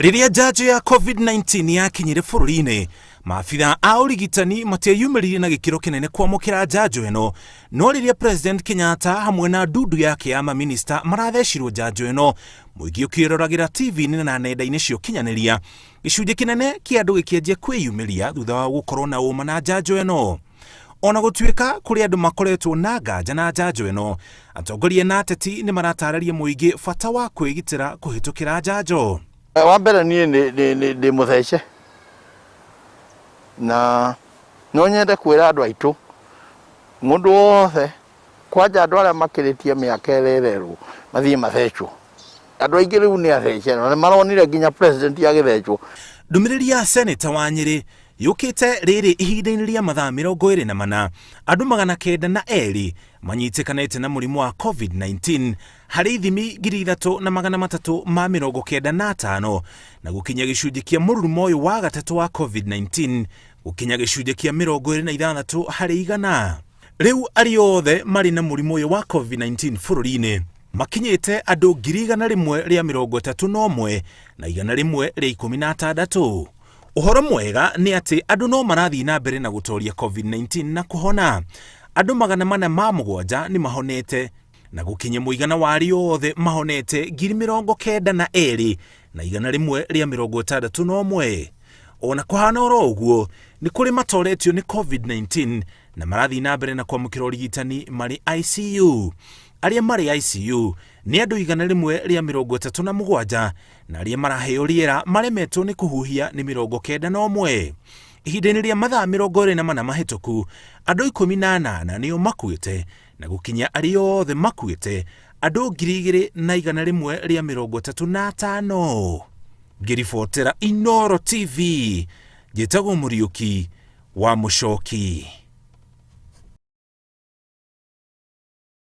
Riria njanjo ya COVID-19 yakinyire bururi-ini, maabitha a urigitani matiyumĩrire na gĩkĩro kĩnene kwamũkĩra njanjo ĩno, no rĩrĩa President Kenyatta hamwe na ndundu yake ya maminista marathecirwo njanjo ĩno, mũingĩ ũkĩroragĩra TV-inĩ na nenda-inĩ cia ũkinyanĩria, gĩcunjĩ kĩnene kĩa andũ gĩkĩanjia kwĩyumĩria thutha wa gũkorwo na ũma na njanjo ĩno. Ona gũtuĩka kũrĩ andũ makoretwo na nganja na njanjo ĩno, atongoria na ateti nĩ maratarĩria mũingĩ bata wa kwĩgitĩra kũhĩtũkĩra njanjo. Wa mbere niĩ ndĩ mũthece na no nyende kwĩra andũ aitũ mũndũ wothe kwanja andũ arĩa makĩrĩtie mĩaka ĩrererwo mathiĩ mathecwo. Andũ aingĩ rĩu nĩ athece na maronire nginya president agĩthecwo. Ndũmĩrĩri ya Senator wa Nyĩrĩ yũkĩte rĩrĩ ihinda-inĩ rĩa mathaa 24 andũ 902 manyitĩkanĩte na mũrimũ wa COVID-19 harĩ ithimi 3,395 na gũkinya gĩcunjĩ kĩa mũrurumo ũyũ wa gatatũ wa COVID-19 gũkinya gĩcunjĩ kĩa 26 harĩ igana. Rĩu arĩa othe marĩ na mũrimũ ũyũ wa COVID-19 bũrũri-inĩ makinyĩte andũ 131 na 116. Ũhoro mwega nĩ atĩ andũ no marathiĩ na mbere na gũtoria COVID-19 na kũhona. Andũ 407 nĩ mahonete na gũkinya mũigana wa arĩa othe mahonete 92,161 na 161. Ona kũhana oro ũguo nĩ kũrĩ matoretio nĩ COVID-19 na marathiĩ na mbere na kwamũkĩra ũrigitani marĩ ICU. Arĩa marĩ ICU nĩ andũ 137 na arĩa maraheo rĩera maremetwo nĩ kũhuhia nĩ 91. Ihinda-inĩ rĩa mathaa 24 mahĩtũku, andũ 18 nĩo makuĩte na gũkinya arĩa othe makuĩte andũ 2,135. Ngĩribotera Inooro TV, njĩtagwo Mũriũki wa Mũchoki.